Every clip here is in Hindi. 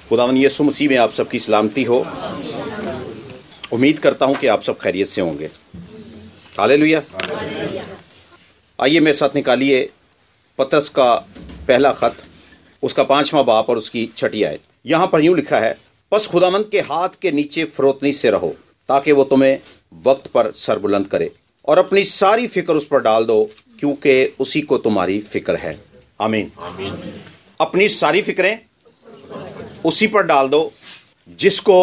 खुदावन यीशु मसीह में आप सबकी सलामती हो। उम्मीद करता हूं कि आप सब खैरियत से होंगे। हालेलुया। आइए मेरे साथ निकालिए पतरस का पहला खत, उसका 5वां बाब और उसकी 6ठी आयत। यहाँ पर यूँ लिखा है, बस खुदावंद के हाथ के नीचे फरोतनी से रहो ताकि वो तुम्हें वक्त पर सरबुलंद करे, और अपनी सारी फिक्र उस पर डाल दो क्योंकि उसी को तुम्हारी फिक्र है। आमीन। अपनी सारी फिक्रें उसी पर डाल दो जिसको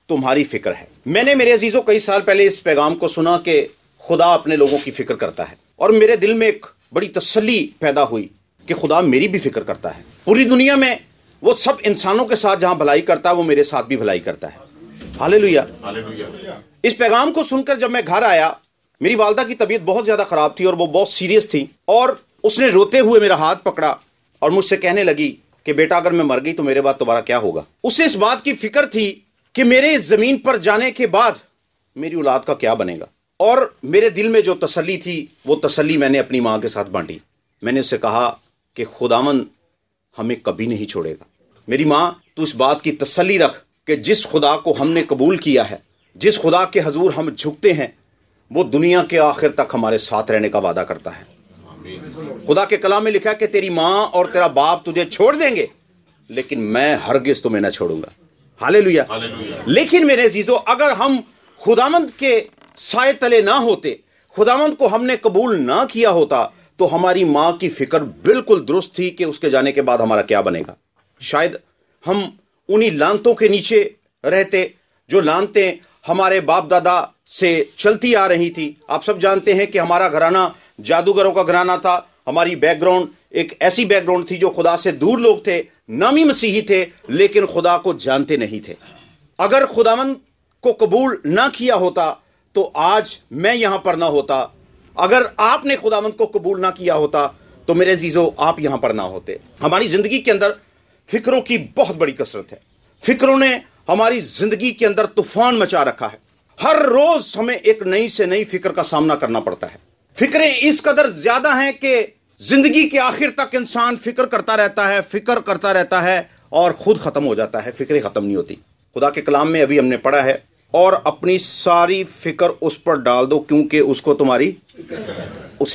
तुम्हारी फिक्र है। मैंने मेरे अजीजों कई साल पहले इस पैगाम को सुना कि खुदा अपने लोगों की फिक्र करता है, और मेरे दिल में एक बड़ी तसल्ली पैदा हुई कि खुदा मेरी भी फिक्र करता है। पूरी दुनिया में वो सब इंसानों के साथ जहां भलाई करता है वो मेरे साथ भी भलाई करता है। हालेलुया। इस पैगाम को सुनकर जब मैं घर आया, मेरी वालदा की तबीयत बहुत ज्यादा खराब थी और वो बहुत सीरियस थी, और उसने रोते हुए मेरा हाथ पकड़ा और मुझसे कहने लगी कि बेटा अगर मैं मर गई तो मेरे बाद तुम्हारा क्या होगा। उसे इस बात की फिक्र थी कि मेरे इस जमीन पर जाने के बाद मेरी औलाद का क्या बनेगा। और मेरे दिल में जो तसल्ली थी वो तसल्ली मैंने अपनी माँ के साथ बांटी। मैंने उससे कहा कि खुदावन हमें कभी नहीं छोड़ेगा। मेरी माँ, तू इस बात की तसल्ली रख कि जिस खुदा को हमने कबूल किया है, जिस खुदा के हजूर हम झुकते हैं, वो दुनिया के आखिर तक हमारे साथ रहने का वादा करता है। खुदा के कलाम में लिखा है कि तेरी माँ और तेरा बाप तुझे छोड़ देंगे लेकिन मैं हरगिज तुम्हें न छोड़ूंगा। हालेलुया। लेकिन मेरे अजीजों, अगर हम खुदावंद के साए तले ना होते, खुदावंद को हमने कबूल ना किया होता, तो हमारी माँ की फिक्र बिल्कुल दुरुस्त थी कि उसके जाने के बाद हमारा क्या बनेगा। शायद हम उन्हीं लानतों के नीचे रहते जो लानतें हमारे बाप दादा से चलती आ रही थी। आप सब जानते हैं कि हमारा घराना जादूगरों का घराना था। हमारी बैकग्राउंड एक ऐसी बैकग्राउंड थी जो खुदा से दूर लोग थे, नामी मसीही थे लेकिन खुदा को जानते नहीं थे। अगर खुदावंद को कबूल ना किया होता तो आज मैं यहां पर ना होता। अगर आपने खुदावंद को कबूल ना किया होता तो मेरे अजीजों आप यहां पर ना होते। हमारी जिंदगी के अंदर फिक्रों की बहुत बड़ी कसरत है। फिक्रों ने हमारी जिंदगी के अंदर तूफान मचा रखा है। हर रोज हमें एक नई से नई फिक्र का सामना करना पड़ता है। फिक्रें इस कदर ज्यादा हैं कि जिंदगी के आखिर तक इंसान फिक्र करता रहता है और खुद खत्म हो जाता है। फिक्रें खत्म नहीं होती। खुदा के कलाम में अभी हमने पढ़ा है, और अपनी सारी फिक्र उस पर डाल दो क्योंकि उससे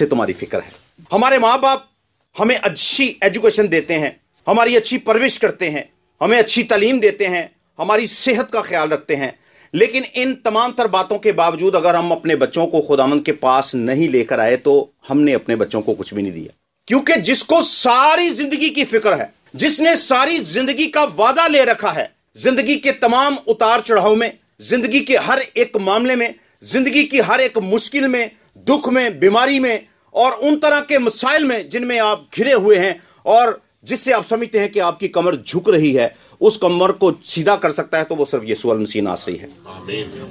तुम्हारी फिक्र है। हमारे माँ बाप हमें अच्छी एजुकेशन देते हैं, हमारी अच्छी परवरिश करते हैं, हमें अच्छी तालीम देते हैं, हमारी सेहत का ख्याल रखते हैं, लेकिन इन तमाम तर बातों के बावजूद अगर हम अपने बच्चों को खुदावंद के पास नहीं लेकर आए तो हमने अपने बच्चों को कुछ भी नहीं दिया। क्योंकि जिसको सारी जिंदगी की फिक्र है, जिसने सारी जिंदगी का वादा ले रखा है, जिंदगी के तमाम उतार चढ़ाव में, जिंदगी के हर एक मामले में, जिंदगी की हर एक मुश्किल में, दुख में, बीमारी में और उन तरह के मसाइल में जिनमें आप घिरे हुए हैं और जिससे आप समझते हैं कि आपकी कमर झुक रही है, उस कमर को सीधा कर सकता है तो वो सिर्फ यीशु मसीह नासरी है।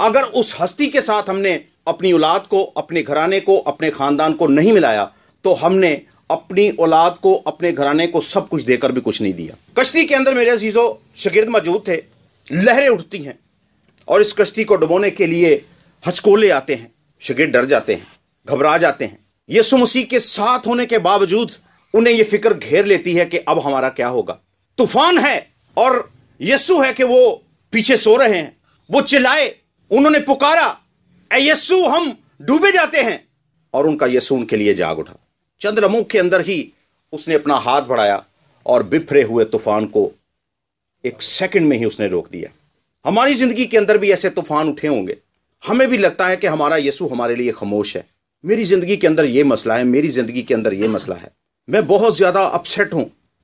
अगर उस हस्ती के साथ हमने अपनी औलाद को, अपने घराने को, अपने खानदान को नहीं मिलाया तो हमने अपनी औलाद को, अपने घराने को सब कुछ देकर भी कुछ नहीं दिया। कश्ती के अंदर मेरे अजीजों शागिर्द मौजूद थे। लहरें उठती हैं और इस कश्ती को डुबोने के लिए हचकोले आते हैं। शागिर्द डर जाते हैं, घबरा जाते हैं। यीशु मसीह के साथ होने के बावजूद उन्हें यह फिक्र घेर लेती है कि अब हमारा क्या होगा। तूफान है और यीशु है कि वो पीछे सो रहे हैं। वो चिल्लाए, उन्होंने पुकारा, ऐ यीशु हम डूबे जाते हैं, और उनका यीशु उनके लिए जाग उठा। चंद लम्हों के अंदर ही उसने अपना हाथ बढ़ाया और बिफरे हुए तूफान को एक सेकंड में ही उसने रोक दिया। हमारी जिंदगी के अंदर भी ऐसे तूफान उठे होंगे। हमें भी लगता है कि हमारा यीशु हमारे लिए खामोश है। मेरी जिंदगी के अंदर यह मसला है, मेरी जिंदगी के अंदर यह मसला है, मैं बहुत ज्यादा अपसेट हूं,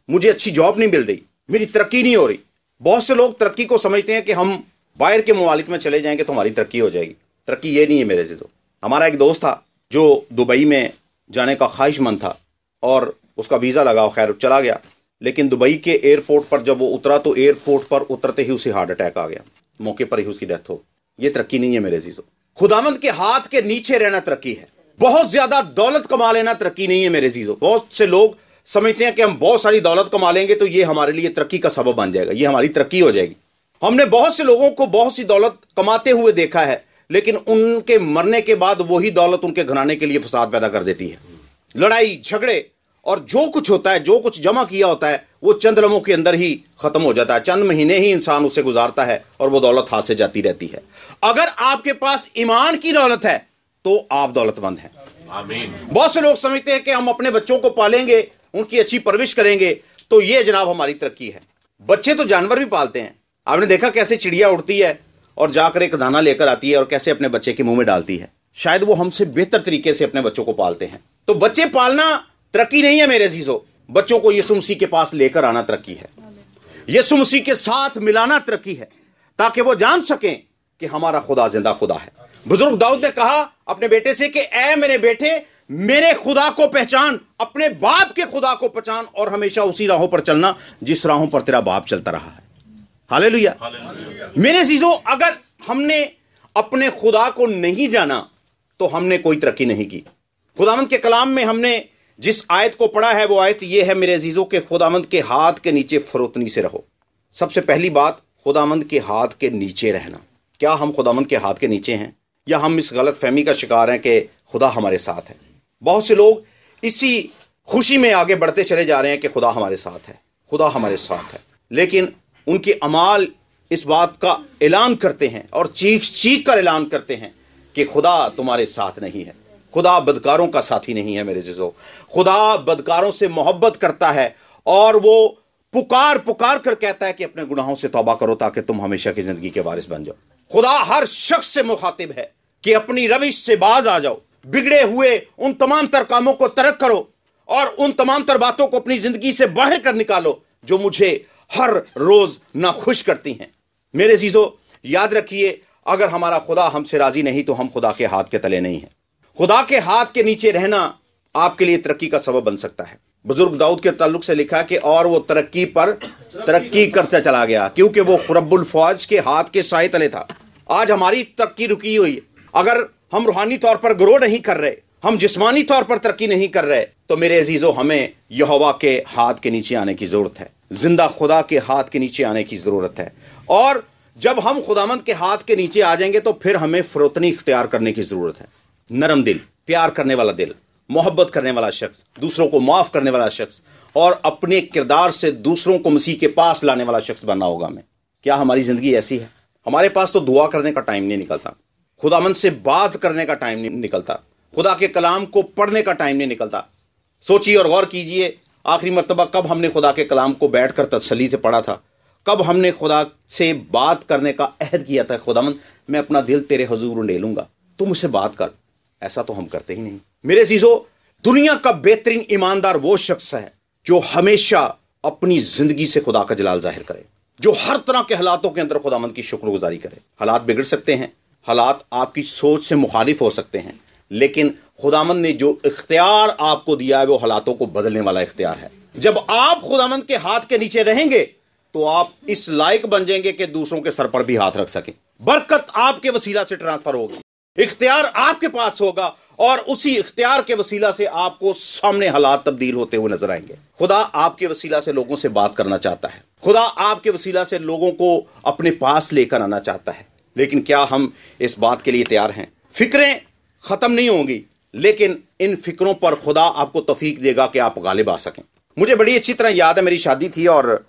मुझे अच्छी जॉब नहीं मिल रही, मेरी तरक्की नहीं हो रही। बहुत से लोग तरक्की को समझते हैं कि हम बाहर के ममालिक में चले जाएंगे तो हमारी तरक्की हो जाएगी। तरक्की ये नहीं है मेरे अज़ीज़ों। हमारा एक दोस्त था जो दुबई में जाने का ख्वाहिशमंद था और उसका वीज़ा लगा, खैर चला गया, लेकिन दुबई के एयरपोर्ट पर जब वो उतरा तो एयरपोर्ट पर उतरते ही उसे हार्ट अटैक आ गया, मौके पर ही उसकी डेथ हो। ये तरक्की नहीं है मेरे अज़ीज़ों। खुदावंद के हाथ के नीचे रहना तरक्की है। बहुत ज्यादा दौलत कमा लेना तरक्की नहीं है मेरे अज़ीज़ों। बहुत से लोग समझते हैं कि हम बहुत सारी दौलत कमा लेंगे तो ये हमारे लिए तरक्की का सबब बन जाएगा, ये हमारी तरक्की हो जाएगी। हमने बहुत से लोगों को बहुत सी दौलत कमाते हुए देखा है, लेकिन उनके मरने के बाद वही दौलत उनके घराने के लिए फसाद पैदा कर देती है, लड़ाई झगड़े और जो कुछ होता है, जो कुछ जमा किया होता है, वो चंद लम्हों के अंदर ही खत्म हो जाता है। चंद महीने ही इंसान उसे गुजारता है और वो दौलत हाथ से जाती रहती है। अगर आपके पास ईमान की दौलत है तो आप दौलतमंद हैं। आमीन। बहुत से लोग समझते हैं कि हम अपने बच्चों को पालेंगे, उनकी अच्छी परवरिश करेंगे तो ये जनाब हमारी तरक्की है। बच्चे तो जानवर भी पालते हैं। आपने देखा कैसे चिड़िया उड़ती है और जाकर एक दाना लेकर आती है और कैसे अपने बच्चे के मुंह में डालती है। शायद वो हमसे बेहतर तरीके से अपने बच्चों को पालते हैं। तो बच्चे पालना तरक्की नहीं है मेरे अजीजों। बच्चों को यीशु मसीह के पास लेकर आना तरक्की है। यीशु मसीह के साथ मिलाना तरक्की है, ताकि वो जान सकें कि हमारा खुदा जिंदा खुदा है। बुजुर्ग दाऊद ने कहा अपने बेटे से कि ऐ मेरे बेटे, मेरे खुदा को पहचान, अपने बाप के खुदा को पहचान और हमेशा उसी राहों पर चलना जिस राहों पर तेरा बाप चलता रहा है। हालेलुया। मेरे अजीजों, अगर हमने अपने खुदा को नहीं जाना तो हमने कोई तरक्की नहीं की। खुदावंद के कलाम में हमने जिस आयत को पढ़ा है वो आयत ये है मेरे अजीजों के खुदावंद के हाथ के नीचे फरोतनी से रहो। सबसे पहली बात, खुदावंद के हाथ के नीचे रहना। क्या हम खुदावंद के हाथ के नीचे हैं, या हम इस गलत फहमी का शिकार हैं कि खुदा हमारे साथ है? बहुत से लोग इसी खुशी में आगे बढ़ते चले जा रहे हैं कि खुदा हमारे साथ है, खुदा हमारे साथ है, लेकिन उनके अमाल इस बात का ऐलान करते हैं और चीख चीख कर ऐलान करते हैं कि खुदा तुम्हारे साथ नहीं है। खुदा बदकारों का साथी नहीं है मेरे अजीजों। खुदा बदकारों से मोहब्बत करता है और वो पुकार पुकार कर कहता है कि अपने गुनाहों से तौबा करो ताकि तुम हमेशा की जिंदगी के वारिस बन जाओ। खुदा हर शख्स से मुखातिब है कि अपनी रविश से बाज आ जाओ, बिगड़े हुए उन तमाम तर कामों को तर्क करो और उन तमाम तर बातों को अपनी जिंदगी से बाहर कर निकालो जो मुझे हर रोज नाखुश करती हैं। मेरे अजीजों, याद रखिए, अगर हमारा खुदा हमसे राजी नहीं तो हम खुदा के हाथ के तले नहीं हैं। खुदा के हाथ के नीचे रहना आपके लिए तरक्की का सबब बन सकता है। बुजुर्ग दाऊद के ताल्लुक से लिखा कि और वो तरक्की पर तरक्की करता चला गया क्योंकि वो रब्बुल फौज के हाथ के साए तले था। आज हमारी तरक्की रुकी हुई है। अगर हम रूहानी तौर पर ग्रो नहीं कर रहे, हम जिस्मानी तौर पर तरक्की नहीं कर रहे, तो मेरे अजीजों हमें यहोवा के हाथ के नीचे आने की जरूरत है। जिंदा खुदा के हाथ के नीचे आने की जरूरत है। और जब हम खुदावंद के हाथ के नीचे आ जाएंगे तो फिर हमें फरोतनी इख्तियार करने की जरूरत है। नरम दिल, प्यार करने वाला दिल, मोहब्बत करने वाला शख्स, दूसरों को माफ करने वाला शख्स और अपने किरदार से दूसरों को मसीह के पास लाने वाला शख्स बनना होगा हमें। क्या हमारी जिंदगी ऐसी है? हमारे पास तो दुआ करने का टाइम नहीं निकलता, खुदावंद से बात करने का टाइम नहीं निकलता, खुदा के कलाम को पढ़ने का टाइम नहीं निकलता। सोचिए और गौर कीजिए, आखिरी मर्तबा कब हमने खुदा के कलाम को बैठकर तसल्ली से पढ़ा था? कब हमने खुदा से बात करने का अहद किया था, खुदावंद मैं अपना दिल तेरे हुजूर उंडेल लूंगा, तू मुझसे बात कर? ऐसा तो हम करते ही नहीं। मेरे अजीजों, दुनिया का बेहतरीन ईमानदार वो शख्स है जो हमेशा अपनी जिंदगी से खुदा का जलाल जाहिर करे, जो हर तरह के हालातों के अंदर खुदावंद की शुक्रगुजारी करे। हालात बिगड़ सकते हैं, हालात आपकी सोच से मुखालिफ हो सकते हैं, लेकिन खुदावंद ने जो इख्तियार आपको दिया है वो हालातों को बदलने वाला इख्तियार है। जब आप खुदावंद के हाथ के नीचे रहेंगे तो आप इस लायक बन जाएंगे कि दूसरों के सर पर भी हाथ रख सकें। बरकत आपके वसीला से ट्रांसफर होगी, इख्तियार आपके पास होगा और उसी इख्तियार के वसीला से आपको सामने हालात तब्दील होते हुए नजर आएंगे। खुदा आपके वसीला से लोगों से बात करना चाहता है, खुदा आपके वसीला से लोगों को अपने पास लेकर आना चाहता है, लेकिन क्या हम इस बात के लिए तैयार हैं? फिक्रें खत्म नहीं होंगी, लेकिन इन फिक्रों पर खुदा आपको तौफीक देगा कि आप गालिब आ सकें। मुझे बड़ी अच्छी तरह याद है, मेरी शादी थी और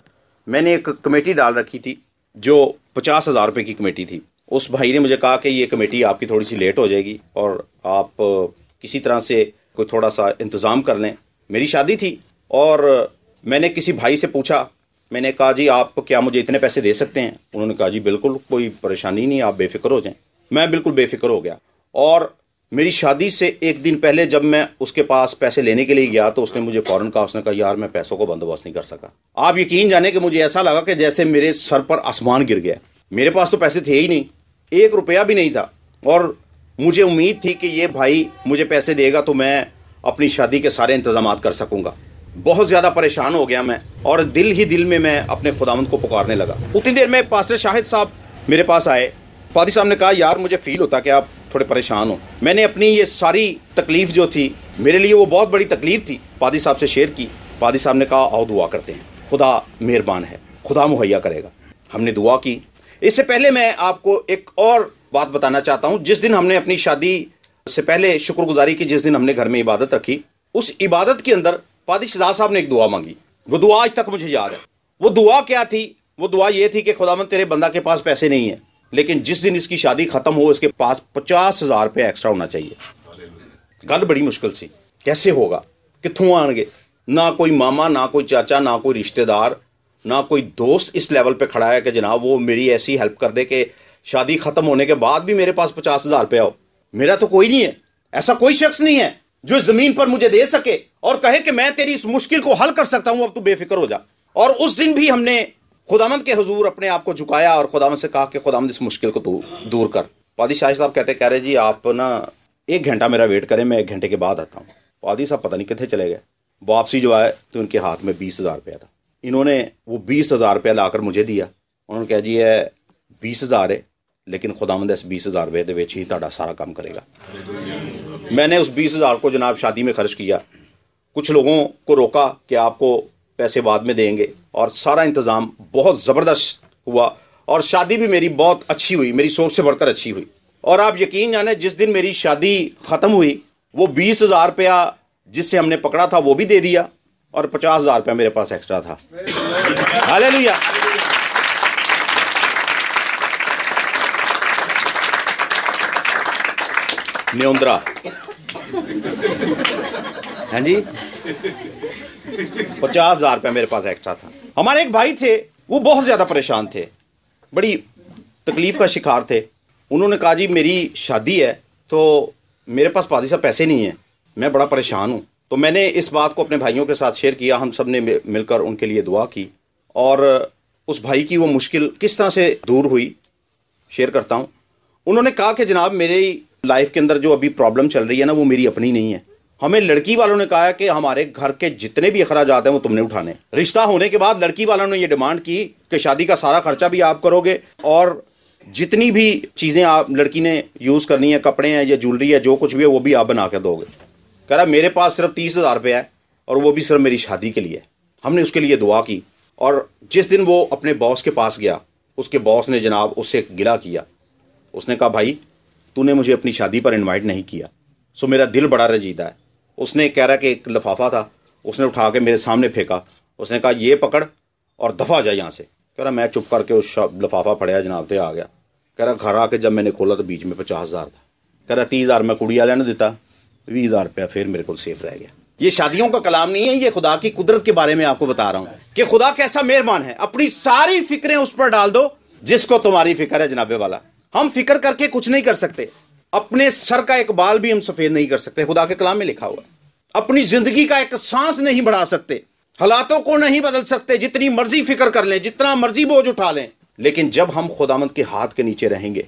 मैंने एक कमेटी डाल रखी थी जो 50,000 रुपये की कमेटी थी। उस भाई ने मुझे कहा कि ये कमेटी आपकी थोड़ी सी लेट हो जाएगी और आप किसी तरह से कोई थोड़ा सा इंतज़ाम कर लें। मेरी शादी थी और मैंने किसी भाई से पूछा, मैंने कहा जी आप क्या मुझे इतने पैसे दे सकते हैं? उन्होंने कहा जी बिल्कुल, कोई परेशानी नहीं, आप बेफिक्र हो जाएं। मैं बिल्कुल बेफिक्र हो गया और मेरी शादी से एक दिन पहले जब मैं उसके पास पैसे लेने के लिए गया तो उसने मुझे फ़ौरन कहा, उसने कहा यार मैं पैसों को बंदोबस्त नहीं कर सका। आप यकीन जाने कि मुझे ऐसा लगा कि जैसे मेरे सर पर आसमान गिर गया। मेरे पास तो पैसे थे ही नहीं, 1 रुपया भी नहीं था और मुझे उम्मीद थी कि ये भाई मुझे पैसे देगा तो मैं अपनी शादी के सारे इंतजाम कर सकूंगा। बहुत ज़्यादा परेशान हो गया मैं और दिल ही दिल में मैं अपने खुदावंद को पुकारने लगा। उतनी देर में पास्टर शाहिद साहब मेरे पास आए। पादी साहब ने कहा यार मुझे फील होता कि आप थोड़े परेशान हो। मैंने अपनी ये सारी तकलीफ़ जो थी, मेरे लिए वो बहुत बड़ी तकलीफ़ थी, पादी साहब से शेयर की। पादी साहब ने कहा आओ दुआ करते हैं, खुदा मेहरबान है, खुदा मुहैया करेगा। हमने दुआ की। इससे पहले मैं आपको एक और बात बताना चाहता हूँ। जिस दिन हमने अपनी शादी से पहले शुक्रगुजारी की, जिस दिन हमने घर में इबादत रखी, उस इबादत के अंदर पादी शहजाद साहब ने एक दुआ मांगी, वो दुआ आज तक मुझे याद है। वो दुआ क्या थी? वो दुआ ये थी कि खुदावंद तेरे बंदा के पास पैसे नहीं है, लेकिन जिस दिन इसकी शादी खत्म हो इसके पास 50,000 रुपये एक्स्ट्रा होना चाहिए। गल बड़ी मुश्किल सी, कैसे होगा, कित्थों आएंगे? ना कोई मामा, ना कोई चाचा, ना कोई रिश्तेदार, ना कोई दोस्त इस लेवल पे खड़ा है कि जनाब वो मेरी ऐसी हेल्प कर दे कि शादी खत्म होने के बाद भी मेरे पास 50,000 रुपया हो। मेरा तो कोई नहीं है, ऐसा कोई शख्स नहीं है जो जमीन पर मुझे दे सके और कहे कि मैं तेरी इस मुश्किल को हल कर सकता हूं, अब तू बेफिक्र हो जा। और उस दिन भी हमने खुदावंद के हुजूर अपने आप को झुकाया और खुदावंद से कहा कि खुदावंद इस मुश्किल को तू दूर कर। पादी शाह साहब कह रहे जी आप ना 1 घंटा मेरा वेट करें, मैं 1 घंटे के बाद आता हूँ। पादी साहब पता नहीं कितने चले गए। वापसी जो आए तो उनके हाथ में 20,000 रुपया था। इन्होंने वो 20,000 रुपया लाकर मुझे दिया। उन्होंने कहा जी है 20,000 है, लेकिन खुदावंद इस 20,000 रुपये दे विच ही तुहाडा सारा काम करेगा। मैंने उस 20,000 को जनाब शादी में खर्च किया। कुछ लोगों को रोका कि आपको पैसे बाद में देंगे, और सारा इंतज़ाम बहुत ज़बरदस्त हुआ और शादी भी मेरी बहुत अच्छी हुई, मेरी सोच से बढ़कर अच्छी हुई। और आप यकीन जाने जिस दिन मेरी शादी ख़त्म हुई वो 20,000 रुपया जिससे हमने पकड़ा था वो भी दे दिया और 50,000 रुपया मेरे पास एक्स्ट्रा था। हालेलुया। न्योंद्रा, हाँ जी, 50,000 रुपया मेरे पास एक्स्ट्रा था। हमारे एक भाई थे, वो बहुत ज़्यादा परेशान थे, बड़ी तकलीफ़ का शिकार थे। उन्होंने कहा जी मेरी शादी है तो मेरे पास पादी साहब पैसे नहीं हैं, मैं बड़ा परेशान हूँ। तो मैंने इस बात को अपने भाइयों के साथ शेयर किया। हम सब ने मिलकर उनके लिए दुआ की और उस भाई की वो मुश्किल किस तरह से दूर हुई शेयर करता हूँ। उन्होंने कहा कि जनाब मेरी लाइफ के अंदर जो अभी प्रॉब्लम चल रही है ना वो मेरी अपनी नहीं है। हमें लड़की वालों ने कहा है कि हमारे घर के जितने भी अखराजात हैं वो तुमने उठाने। रिश्ता होने के बाद लड़की वालों ने ये डिमांड की कि शादी का सारा खर्चा भी आप करोगे और जितनी भी चीज़ें आप लड़की ने यूज़ करनी है, कपड़े हैं या ज्वेलरी है, जो कुछ भी है वो भी आप बना कर दोगे। कह रहा मेरे पास सिर्फ 30,000 रुपये है और वो भी सिर्फ मेरी शादी के लिए। हमने उसके लिए दुआ की और जिस दिन वो अपने बॉस के पास गया, उसके बॉस ने जनाब उससे गिला किया। उसने कहा भाई तूने मुझे अपनी शादी पर इनवाइट नहीं किया। सो मेरा दिल बड़ा रंजीदा है। उसने कह रहा कि एक लिफाफा था, उसने उठा के मेरे सामने फेंका। उसने कहा ये पकड़ और दफ़ा जा यहाँ से। कह रहा मैं चुप करके उस लिफाफा पढ़िया जनाब तो आ गया। कह रहा घर आके जब मैंने खोला तो बीच में 50,000 था। कह रहा 30,000 मैं कुड़ी वाले ने दिता, 20,000 रुपया फिर मेरे को सेफ रह गया। ये शादियों का कलाम नहीं है, ये खुदा की कुदरत के बारे में आपको बता रहा हूँ कि खुदा कैसा मेहरबान है। अपनी सारी फिक्रें उस पर डाल दो जिसको तुम्हारी फिक्र है जनाबे वाला। हम फिक्र करके कुछ नहीं कर सकते, अपने सर का एक बाल भी हम सफेद नहीं कर सकते। खुदा के कलाम में लिखा हुआ अपनी जिंदगी का एक सांस नहीं बढ़ा सकते, हालातों को नहीं बदल सकते, जितनी मर्जी फिक्र कर लें, जितना मर्जी बोझ उठा लें। लेकिन जब हम खुदावंद के हाथ के नीचे रहेंगे,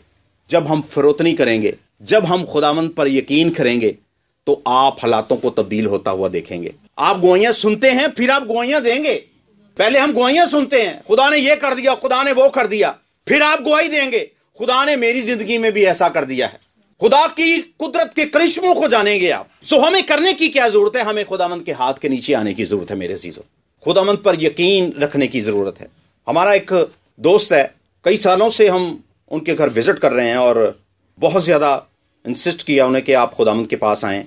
जब हम फरोतनी करेंगे, जब हम खुदावंद पर यकीन करेंगे तो आप हालातों को तब्दील होता हुआ देखेंगे। आप गवाहियां सुनते हैं फिर आप गवाहियां देंगे। पहले हम गवाहियां सुनते हैं, खुदा ने यह कर दिया, खुदा ने वो कर दिया, फिर आप गवाही देंगे खुदा ने मेरी जिंदगी में भी ऐसा कर दिया है। खुदा की कुदरत के करिश्मों को जानेंगे आप। सो हमें करने की क्या जरूरत है? हमें खुदावंद के हाथ के नीचे आने की जरूरत है मेरे अजीजों। खुदावंद पर यकीन रखने की जरूरत है। हमारा एक दोस्त है, कई सालों से हम उनके घर विजिट कर रहे हैं और बहुत ज़्यादा इंसिस्ट किया उन्हें कि आप खुदावंद के पास आएँ,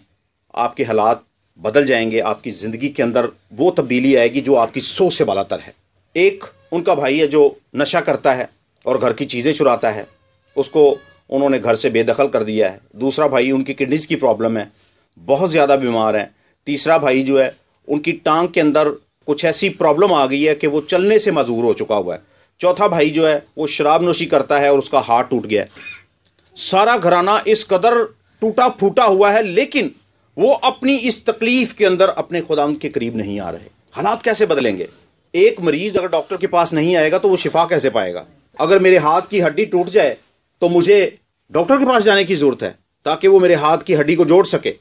आपके हालात बदल जाएंगे, आपकी ज़िंदगी के अंदर वो तब्दीली आएगी जो आपकी सोच से बालातर है। एक उनका भाई है जो नशा करता है और घर की चीज़ें चुराता है, उसको उन्होंने घर से बेदखल कर दिया है। दूसरा भाई उनकी किडनीज़ की प्रॉब्लम है, बहुत ज़्यादा बीमार है। तीसरा भाई जो है उनकी टांग के अंदर कुछ ऐसी प्रॉब्लम आ गई है कि वो चलने से मजबूर हो चुका हुआ है। चौथा भाई जो है वो शराब नोशी करता है और उसका हाथ टूट गया है। सारा घराना इस कदर टूटा फूटा हुआ है, लेकिन वो अपनी इस तकलीफ के अंदर अपने खुदावंद के करीब नहीं आ रहे। हालात कैसे बदलेंगे? एक मरीज अगर डॉक्टर के पास नहीं आएगा तो वो शिफा कैसे पाएगा? अगर मेरे हाथ की हड्डी टूट जाए तो मुझे डॉक्टर के पास जाने की जरूरत है ताकि वो मेरे हाथ की हड्डी को जोड़ सके,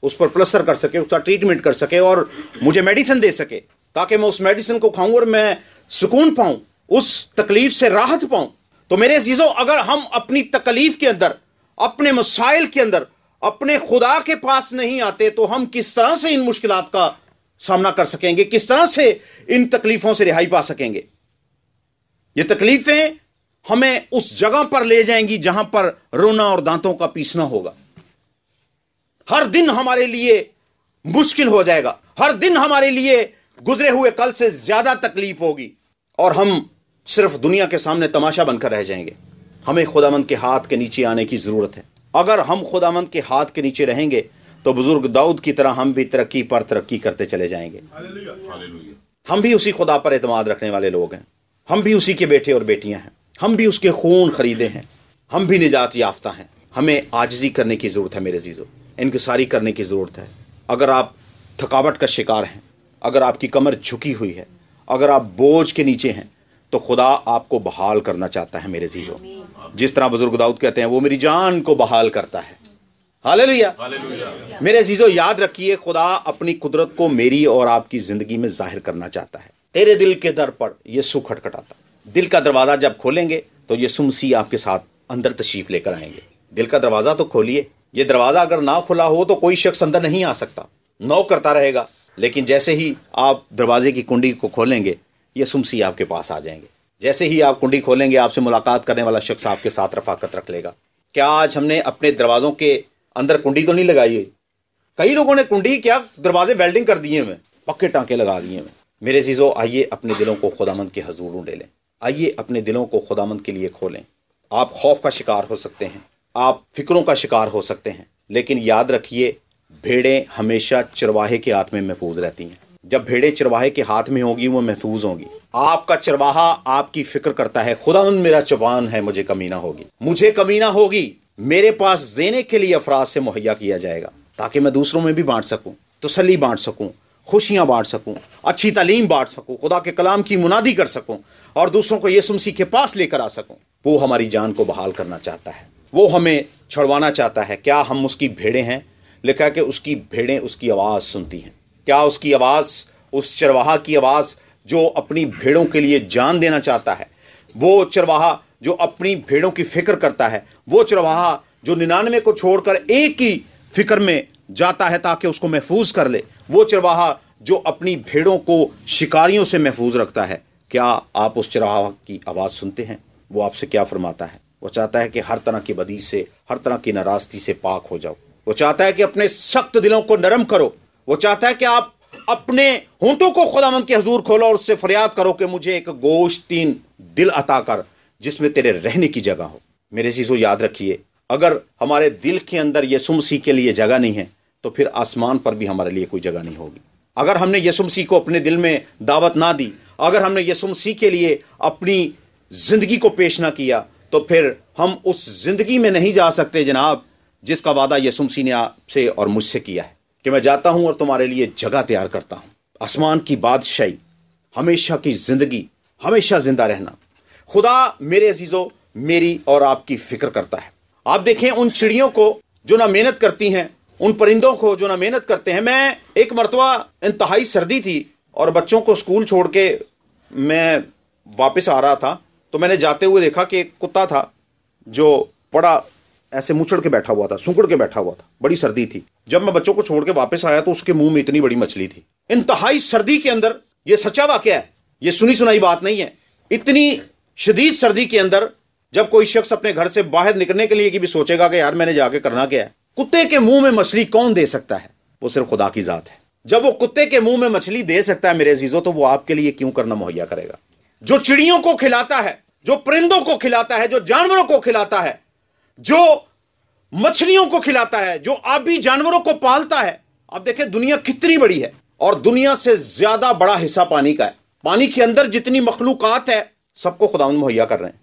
उस पर प्लास्टर कर सके, उसका ट्रीटमेंट कर सके और मुझे मेडिसिन दे सके ताकि मैं उस मेडिसिन को खाऊं और मैं सुकून पाऊं, उस तकलीफ से राहत पाऊं। तो मेरे अजीजों, अगर हम अपनी तकलीफ के अंदर, अपने मसाइल के अंदर अपने खुदा के पास नहीं आते तो हम किस तरह से इन मुश्किलात का सामना कर सकेंगे? किस तरह से इन तकलीफों से रिहाई पा सकेंगे? ये तकलीफें हमें उस जगह पर ले जाएंगी जहां पर रोना और दांतों का पीसना होगा। हर दिन हमारे लिए मुश्किल हो जाएगा, हर दिन हमारे लिए गुजरे हुए कल से ज्यादा तकलीफ होगी और हम सिर्फ दुनिया के सामने तमाशा बनकर रह जाएंगे। हमें खुदावंद के हाथ के नीचे आने की जरूरत है। अगर हम खुदावंद के हाथ के नीचे रहेंगे तो बुजुर्ग दाऊद की तरह हम भी तरक्की पर तरक्की करते चले जाएंगे। हम भी उसी खुदा पर एतमाद रखने वाले लोग हैं, हम भी उसी के बेटे और बेटियां हैं, हम भी उसके खून खरीदे हैं, हम भी निजात याफ्ता हैं। हमें आजिज़ी करने की ज़रूरत है मेरे अज़ीज़ों, इनकिसारी करने की ज़रूरत है। अगर आप थकावट का शिकार हैं, अगर आपकी कमर झुकी हुई है, अगर आप बोझ के नीचे हैं, तो खुदा आपको बहाल करना चाहता है मेरे अज़ीज़ों। जिस तरह बुजुर्ग दाऊद कहते हैं, वो मेरी जान को बहाल करता है। हालेलुया। मेरे अज़ीज़ों, याद रखिए, खुदा अपनी कुदरत को मेरी और आपकी ज़िंदगी में जाहिर करना चाहता है। तेरे दिल के दर पर यीशु खटखटाता। दिल का दरवाज़ा जब खोलेंगे तो यीशु मसीह आपके साथ अंदर तशरीफ लेकर आएंगे। दिल का दरवाज़ा तो खोलिए। ये दरवाज़ा अगर ना खुला हो तो कोई शख्स अंदर नहीं आ सकता, नॉक करता रहेगा। लेकिन जैसे ही आप दरवाजे की कुंडी को खोलेंगे, यीशु मसीह आपके पास आ जाएंगे। जैसे ही आप कुंडी खोलेंगे, आपसे मुलाकात करने वाला शख्स आपके साथ रफाकत रख लेगा। क्या आज हमने अपने दरवाज़ों के अंदर कुंडी तो नहीं लगाई है? कई लोगों ने कुंडी क्या दरवाजे वेल्डिंग कर दिए हुए, पक्के टांके लगा दिए हुए। मेरे अज़ीज़ों, आइए अपने दिलों को खुदामंद के हुजूर ले लें। आइए अपने दिलों को खुदामंद के लिए खोलें। आप खौफ का शिकार हो सकते हैं, आप फिक्रों का शिकार हो सकते हैं, लेकिन याद रखिए, भेड़ें हमेशा चरवाहे के हाथ में महफूज रहती हैं। जब भेड़ें चरवाहे के हाथ में होंगी, वो महफूज होंगी। आपका चरवाहा आपकी फिक्र करता है, खुदावंद मेरा चौबान है, मुझे कमी ना होगी, मुझे कमी ना होगी। मेरे पास देने के लिए अफराद से मुहैया किया जाएगा, ताकि मैं दूसरों में भी बांट सकूं, तसल्ली बांट सकूं, खुशियां बांट सकूं, अच्छी तालीम बांट सकूं, खुदा के कलाम की मुनादी कर सकूं और दूसरों को यीशु मसीह के पास लेकर आ सकूं। वो हमारी जान को बहाल करना चाहता है, वो हमें छुड़वाना चाहता है। क्या हम उसकी भेड़ें हैं? लिखा है कि उसकी भेड़ें उसकी आवाज़ सुनती हैं। क्या उसकी आवाज़, उस चरवाहा की आवाज़ जो अपनी भेड़ों के लिए जान देना चाहता है, वो चरवाहा जो अपनी भेड़ों की फिक्र करता है, वो चरवाहा जो 99 को छोड़कर एक ही फिक्र में जाता है ताकि उसको महफूज कर ले, वो चरवाहा जो अपनी भेड़ों को शिकारियों से महफूज रखता है, क्या आप उस चरवाहा की आवाज़ सुनते हैं? वो आपसे क्या फरमाता है? वो चाहता है कि हर तरह की बदी से, हर तरह की नाराज़गी से पाक हो जाओ। वो चाहता है कि अपने सख्त दिलों को नरम करो। वो चाहता है कि आप अपने होंठों को खुदावंद के हुजूर खोलो और उससे फरियाद करो कि मुझे एक गोश्तीन दिल अता कर जिसमें तेरे रहने की जगह हो। मेरे अज़ीज़ों, याद रखिए, अगर हमारे दिल के अंदर यीशु मसीह के लिए जगह नहीं है तो फिर आसमान पर भी हमारे लिए कोई जगह नहीं होगी। अगर हमने यीशु मसीह को अपने दिल में दावत ना दी, अगर हमने यीशु मसीह के लिए अपनी ज़िंदगी को पेश ना किया, तो फिर हम उस ज़िंदगी में नहीं जा सकते जनाब, जिसका वादा यीशु मसीह ने आपसे और मुझसे किया है कि मैं जाता हूं और तुम्हारे लिए जगह तैयार करता हूं। आसमान की बादशाही, हमेशा की ज़िंदगी, हमेशा जिंदा रहना। खुदा मेरे अजीज़ों मेरी और आपकी फिक्र करता है। आप देखें उन चिड़ियों को जो ना मेहनत करती हैं, उन परिंदों को जो ना मेहनत करते हैं। मैं एक मरतबा, इंतहाई सर्दी थी और बच्चों को स्कूल छोड़ के मैं वापस आ रहा था, तो मैंने जाते हुए देखा कि एक कुत्ता था जो बड़ा ऐसे मुचड़ के बैठा हुआ था, सुंकड़ के बैठा हुआ था। बड़ी सर्दी थी। जब मैं बच्चों को छोड़ के वापस आया तो उसके मुंह में इतनी बड़ी मछली थी। इंतहाई सर्दी के अंदर, यह सच्चा वाकया है, यह सुनी सुनाई बात नहीं है। इतनी शदीद सर्दी के अंदर जब कोई शख्स अपने घर से बाहर निकलने के लिए कि भी सोचेगा कि यार मैंने जाके करना क्या है, कुत्ते के मुंह में मछली कौन दे सकता है? वो सिर्फ खुदा की जात है। जब वो कुत्ते के मुंह में मछली दे सकता है मेरे अजीजों, तो वो आपके लिए क्यों करना मुहैया करेगा? जो चिड़ियों को खिलाता है, जो परिंदों को खिलाता है, जो जानवरों को खिलाता है, जो मछलियों को खिलाता है, जो आबी जानवरों को पालता है। आप देखें दुनिया कितनी बड़ी है और दुनिया से ज्यादा बड़ा हिस्सा पानी का है। पानी के अंदर जितनी मखलूकात है सबको खुदावंद मुहैया कर रहे हैं।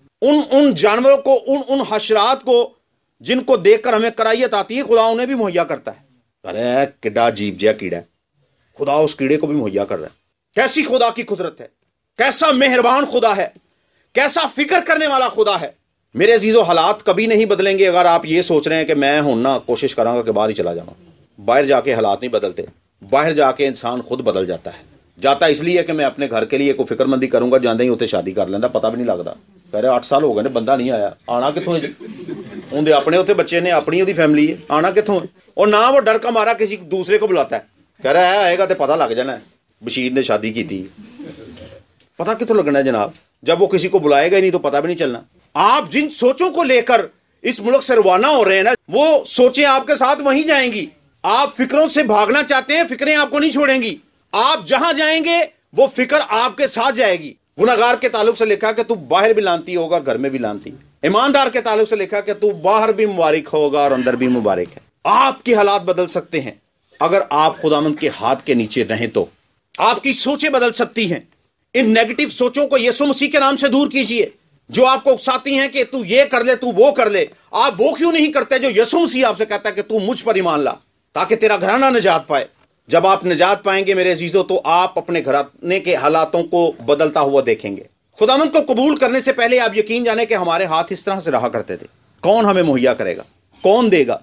उन जानवरों को, उन हशरात को जिनको देखकर हमें कराहियत आती है, खुदा उन्हें भी मुहैया करता है। अरे किड्डा अजीब जिहा कीड़ा है, खुदा उस कीड़े को भी मुहैया कर रहा है। कैसी खुदा की कुदरत है, कैसा मेहरबान खुदा है, कैसा फिक्र करने वाला खुदा है। मेरे अजीजों, हालात कभी नहीं बदलेंगे अगर आप ये सोच रहे हैं कि मैं हूं ना कोशिश करांगा कि बाहर ही चला जाऊं। बाहर जाके हालात नहीं बदलते, बाहर जाके इंसान खुद बदल जाता है। जाता इसलिए कि मैं अपने घर के लिए कोई फिक्रमंदी करूंगा, जाते ही उत्ते शादी कर लेंदा, पता भी नहीं लगता। कह रहे 8 साल हो गए ने बंदा नहीं आया, आना कितों है? उनके अपने उत्ते बच्चे ने, अपनी उसकी फैमिली है, आना कितों है? और ना वो डर का मारा किसी दूसरे को बुलाता है, कह रहा है आएगा तो पता लग जाना है बशीर ने शादी की थी। पता कितों लगना है जनाब? जब वो किसी को बुलाएगा ही नहीं तो पता भी नहीं चलना। आप जिन सोचों को लेकर इस मुल्क से रवाना हो रहे हैं ना, वो सोचें आपके साथ वहीं जाएंगी। आप फिक्रों से भागना चाहते हैं, फिक्रें आपको नहीं छोड़ेंगी। आप जहां जाएंगे वो फिक्र आपके साथ जाएगी। गुनाहगार के ताल्लुक से लिखा कि तू बाहर भी लानती होगा, घर में भी लानती। ईमानदार के ताल्लुक से लिखा कि तू बाहर भी मुबारक होगा और अंदर भी मुबारक है। आपके हालात बदल सकते हैं अगर आप खुदावंद के हाथ के नीचे रहें तो। आपकी सोचें बदल सकती हैं। इन नेगेटिव सोचों को यीशु मसीह के नाम से दूर कीजिए, जो आपको उकसाती हैं कि तू ये कर ले, तू वो कर ले। आप वो क्यों नहीं करते जो यीशु मसीह आपसे कहता है कि तू मुझ पर ईमान ला, ताकि तेरा घराना निजात पाए। जब आप निजात पाएंगे मेरे अजीजों, तो आप अपने घराने के हालातों को बदलता हुआ देखेंगे। खुदावंद को कबूल करने से पहले आप यकीन जाने कि हमारे हाथ इस तरह से रहा करते थे। कौन हमें मुहैया करेगा, कौन देगा?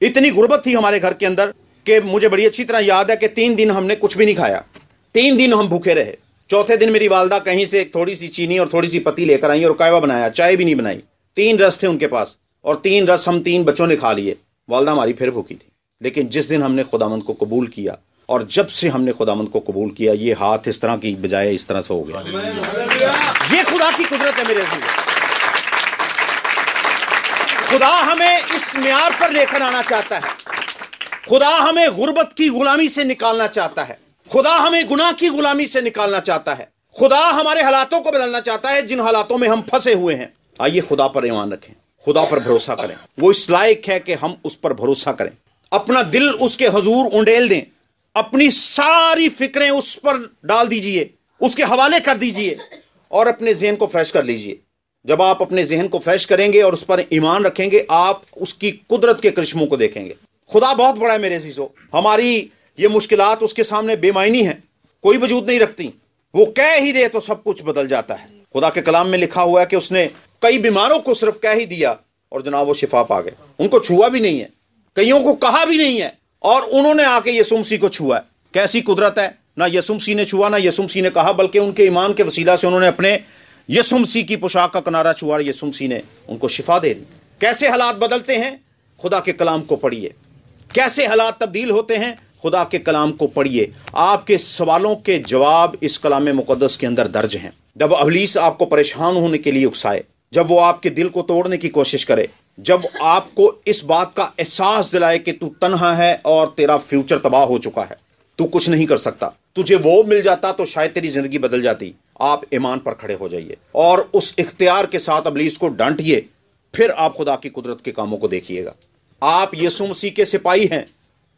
इतनी गुर्बत थी हमारे घर के अंदर कि मुझे बड़ी अच्छी तरह याद है कि 3 दिन हमने कुछ भी नहीं खाया। 3 दिन हम भूखे रहे। चौथे दिन मेरी वालदा कहीं से थोड़ी सी चीनी और थोड़ी सी पत्ती लेकर आई और कहवा बनाया, चाय भी नहीं बनाई। 3 रस थे उनके पास और 3 रस हम 3 बच्चों ने खा लिए। वालदा हमारी फिर भूखी थी। लेकिन जिस दिन हमने खुदावंद को कबूल किया, और जब से हमने खुदावंद को कबूल किया, ये हाथ इस तरह की बजाय इस तरह से हो गया। ये खुदा की कुदरत है मेरे अजीज। खुदा हमें इस म्यार पर लेकर आना चाहता है। खुदा हमें गुर्बत की गुलामी से निकालना चाहता है। खुदा हमें गुनाह की गुलामी से निकालना चाहता है। खुदा हमारे हालातों को बदलना चाहता है, जिन हालातों में हम फंसे हुए हैं। आइए खुदा पर ईमान रखें, खुदा पर भरोसा करें। वो इस लायक है कि हम उस पर भरोसा करें, अपना दिल उसके हजूर उंडेल दें, अपनी सारी फिक्रें उस पर डाल दीजिए, उसके हवाले कर दीजिए और अपने जहन को फ्रेश कर लीजिए। जब आप अपने जहन को फ्रेश करेंगे और उस पर ईमान रखेंगे, आप उसकी कुदरत के करिश्मों को देखेंगे। खुदा बहुत बड़ा है मेरे अजीजों। हमारी ये मुश्किलात उसके सामने बेमायनी है, कोई वजूद नहीं रखती। वो कह ही दे तो सब कुछ बदल जाता है। खुदा के कलाम में लिखा हुआ है कि उसने कई बीमारों को सिर्फ कह ही दिया और जनाब वो शिफा पा गए। उनको छुआ भी नहीं है, कईयों को कहा भी नहीं है और उन्होंने आके यीशु मसीह को छुआ है। कैसी कुदरत है! ना यीशु मसीह ने छुआ, ना यीशु मसीह ने कहा, बल्कि उनके ईमान के वसीला से उन्होंने अपने यीशु मसीह की पोशाक का किनारा छुआ। यीशु मसीह ने उनको शिफा दे दी। कैसे हालात बदलते हैं, खुदा के कलाम को पढ़िए। कैसे हालात तब्दील होते हैं, खुदा के कलाम को पढ़िए। आपके सवालों के जवाब इस कलाम मुकद्दस के अंदर दर्ज हैं। जब इब्लीस आपको परेशान होने के लिए उकसाए, जब वो आपके दिल को तोड़ने की कोशिश करे, जब आपको इस बात का एहसास दिलाए कि तू तन्हा है और तेरा फ्यूचर तबाह हो चुका है, तू कुछ नहीं कर सकता, तुझे वो मिल जाता तो शायद तेरी जिंदगी बदल जाती, आप ईमान पर खड़े हो जाइए और उस इख्तियार के साथ इब्लीस को डांटिए। फिर आप खुदा की कुदरत के कामों को देखिएगा। आप यीशु मसीह के सिपाही हैं।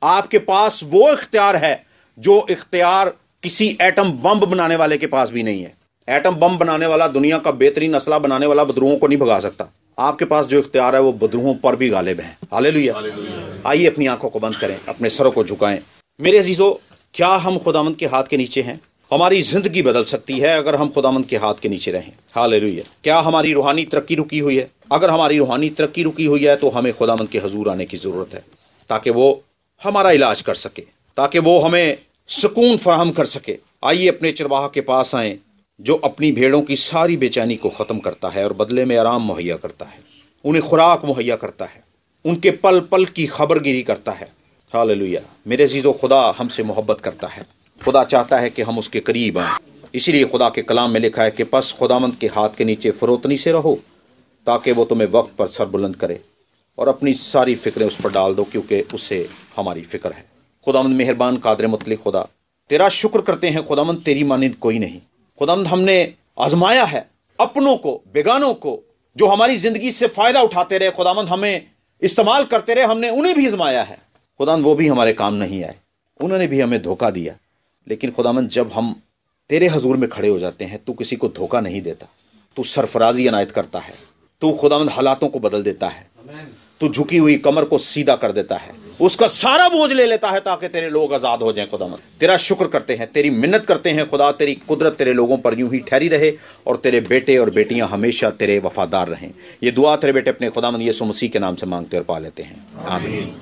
आपके पास वो इख्तियार है जो इख्तियार किसी एटम बम बनाने वाले के पास भी नहीं है। एटम बम बनाने वाला, दुनिया का बेहतरीन असला बनाने वाला बदरूहों को नहीं भगा सकता। आपके पास जो इख्तियार है वो बदरूहों पर भी गालिब है। हालेलुया। आइए अपनी आंखों को बंद करें, अपने सरों को झुकाएं। मेरे अजीजों, क्या हम खुदावंद के हाथ के नीचे हैं? हमारी जिंदगी बदल सकती है अगर हम खुदावंद के हाथ के नीचे रहें। हालेलुया। क्या हमारी रूहानी तरक्की रुकी हुई है? अगर हमारी रूहानी तरक्की रुकी हुई है तो हमें खुदावंद के हजूर आने की जरूरत है, ताकि वो हमारा इलाज कर सके, ताकि वो हमें सुकून फराहम कर सके। आइए अपने चरवाहा के पास आएं, जो अपनी भेड़ों की सारी बेचैनी को ख़त्म करता है और बदले में आराम मुहैया करता है, उन्हें खुराक मुहैया करता है, उनके पल पल की खबरगिरी करता है। हालेलुया। मेरे अजीज़ों, खुदा हमसे मोहब्बत करता है। खुदा चाहता है कि हम उसके करीब आएँ। इसीलिए खुदा के कलाम में लिखा है कि बस खुदावंद के हाथ के नीचे फरोतनी से रहो, ताकि वो तुम्हें वक्त पर सर बुलंद करे और अपनी सारी फ़िक्रें उस पर डाल दो, क्योंकि उससे हमारी फ़िक्र है। खुदावंद मेहरबान, कादर मुतलिक खुदा, तेरा शुक्र करते हैं खुदावंद, तेरी मानिंद कोई नहीं। खुदावंद, हमने आजमाया है अपनों को, बेगानों को, जो हमारी ज़िंदगी से फ़ायदा उठाते रहे, खुदावंद हमें इस्तेमाल करते रहे, हमने उन्हें भी आजमाया है। खुदावंद वो भी हमारे काम नहीं आए, उन्होंने भी हमें धोखा दिया। लेकिन खुदावंद, जब हम तेरे हजूर में खड़े हो जाते हैं, तू किसी को धोखा नहीं देता, तू सरफराजी अनायत करता है। तू खुदावंद हालातों को बदल देता है, तू झुकी हुई कमर को सीधा कर देता है, उसका सारा बोझ ले लेता है ताकि तेरे लोग आज़ाद हो जाएं। खुदावंद, तेरा शुक्र करते हैं, तेरी मिन्नत करते हैं खुदा, तेरी कुदरत तेरे लोगों पर यूं ही ठहरी रहे और तेरे बेटे और बेटियां हमेशा तेरे वफादार रहें। ये दुआ तेरे बेटे अपने खुदावंद यीशु मसीह के नाम से मांगते और पा लेते हैं, आमीन।